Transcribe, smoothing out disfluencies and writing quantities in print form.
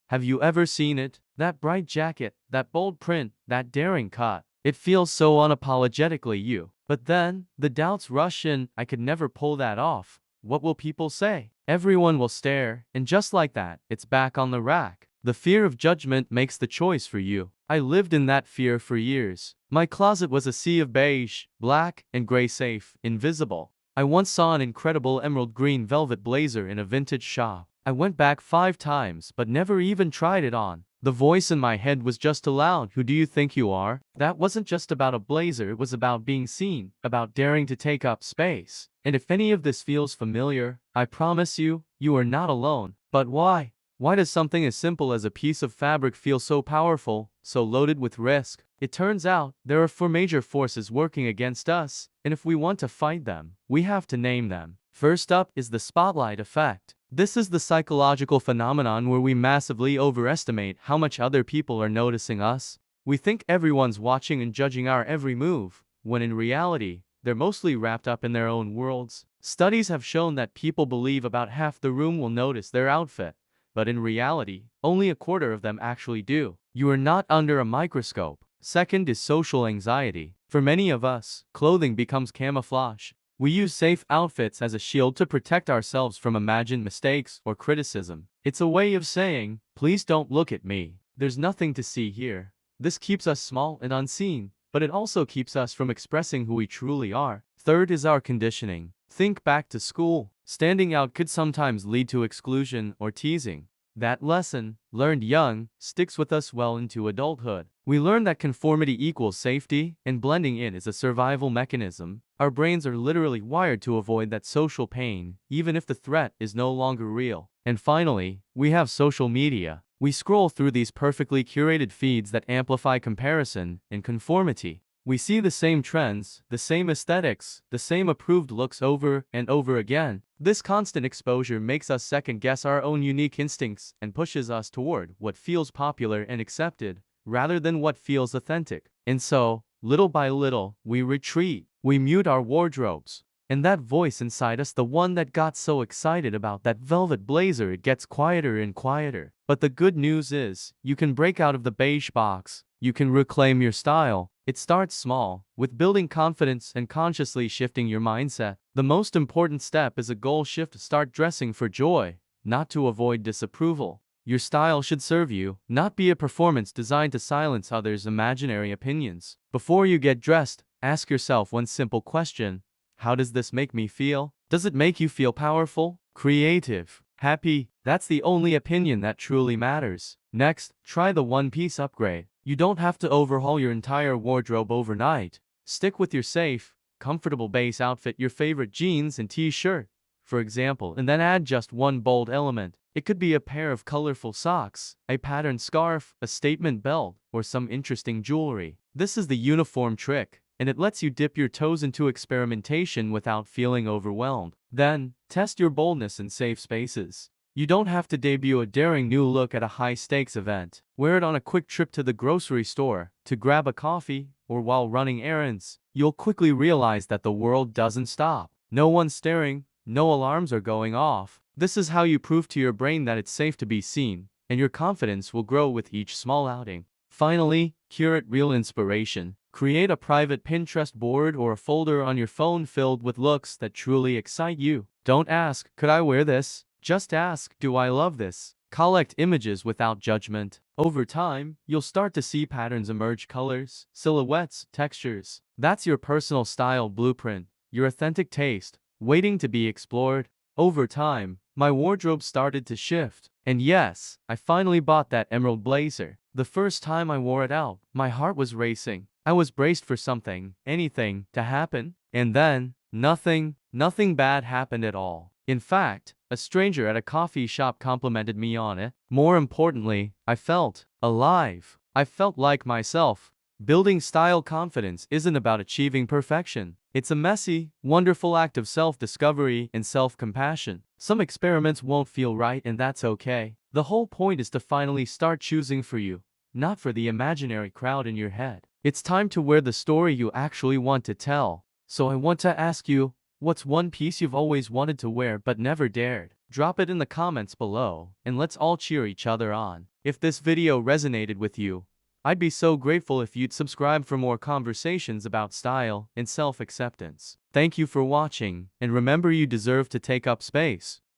Have you ever seen it? That bright jacket, that bold print, that daring cut. It feels so unapologetically you. But then, the doubts rush in. I could never pull that off. What will people say? Everyone will stare, and just like that, it's back on the rack. The fear of judgment makes the choice for you. I lived in that fear for years. My closet was a sea of beige, black, and gray, safe, invisible. I once saw an incredible emerald green velvet blazer in a vintage shop. I went back 5 times but never even tried it on. The voice in my head was just aloud, "Who do you think you are?" That wasn't just about a blazer, it was about being seen, about daring to take up space. And if any of this feels familiar, I promise you, you are not alone. But why? Why does something as simple as a piece of fabric feel so powerful, so loaded with risk? It turns out, there are 4 major forces working against us, and if we want to fight them, we have to name them. First up is the spotlight effect. This is the psychological phenomenon where we massively overestimate how much other people are noticing us. We think everyone's watching and judging our every move, when in reality, they're mostly wrapped up in their own worlds. Studies have shown that people believe about half the room will notice their outfit, but in reality, only a quarter of them actually do. You are not under a microscope. Second is social anxiety. For many of us, clothing becomes camouflage. We use safe outfits as a shield to protect ourselves from imagined mistakes or criticism. It's a way of saying, please don't look at me. There's nothing to see here. This keeps us small and unseen, but it also keeps us from expressing who we truly are. Third is our conditioning. Think back to school. Standing out could sometimes lead to exclusion or teasing. That lesson, learned young, sticks with us well into adulthood. We learn that conformity equals safety, and blending in is a survival mechanism. Our brains are literally wired to avoid that social pain, even if the threat is no longer real. And finally, we have social media. We scroll through these perfectly curated feeds that amplify comparison and conformity. We see the same trends, the same aesthetics, the same approved looks over and over again. This constant exposure makes us second-guess our own unique instincts and pushes us toward what feels popular and accepted, rather than what feels authentic. And so, little by little, we retreat. We mute our wardrobes. And that voice inside us, the one that got so excited about that velvet blazer, it gets quieter and quieter. But the good news is, you can break out of the beige box. You can reclaim your style. It starts small, with building confidence and consciously shifting your mindset. The most important step is a goal shift. Start dressing for joy, not to avoid disapproval. Your style should serve you, not be a performance designed to silence others' imaginary opinions. Before you get dressed, ask yourself one simple question. How does this make me feel? Does it make you feel powerful, creative, happy? That's the only opinion that truly matters. Next, try the one-piece upgrade. You don't have to overhaul your entire wardrobe overnight. Stick with your safe, comfortable base outfit, your favorite jeans and t-shirt, for example, and then add just one bold element. It could be a pair of colorful socks, a patterned scarf, a statement belt, or some interesting jewelry. This is the uniform trick, and it lets you dip your toes into experimentation without feeling overwhelmed. Then, test your boldness in safe spaces. You don't have to debut a daring new look at a high-stakes event. Wear it on a quick trip to the grocery store, to grab a coffee, or while running errands. You'll quickly realize that the world doesn't stop. No one's staring, no alarms are going off. This is how you prove to your brain that it's safe to be seen, and your confidence will grow with each small outing. Finally, curate real inspiration. Create a private Pinterest board or a folder on your phone filled with looks that truly excite you. Don't ask, could I wear this? Just ask, do I love this? Collect images without judgment. Over time, you'll start to see patterns emerge, colors, silhouettes, textures. That's your personal style blueprint, your authentic taste, waiting to be explored. Over time, my wardrobe started to shift. And yes, I finally bought that emerald blazer. The first time I wore it out, my heart was racing. I was braced for something, anything, to happen. And then, nothing bad happened at all. In fact, a stranger at a coffee shop complimented me on it. More importantly, I felt alive. I felt like myself. Building style confidence isn't about achieving perfection. It's a messy, wonderful act of self-discovery and self-compassion. Some experiments won't feel right, and that's okay. The whole point is to finally start choosing for you, not for the imaginary crowd in your head. It's time to wear the story you actually want to tell. So I want to ask you, What's one piece you've always wanted to wear but never dared? Drop it in the comments below, and let's all cheer each other on. If this video resonated with you, I'd be so grateful if you'd subscribe for more conversations about style and self-acceptance. Thank you for watching, and remember you deserve to take up space.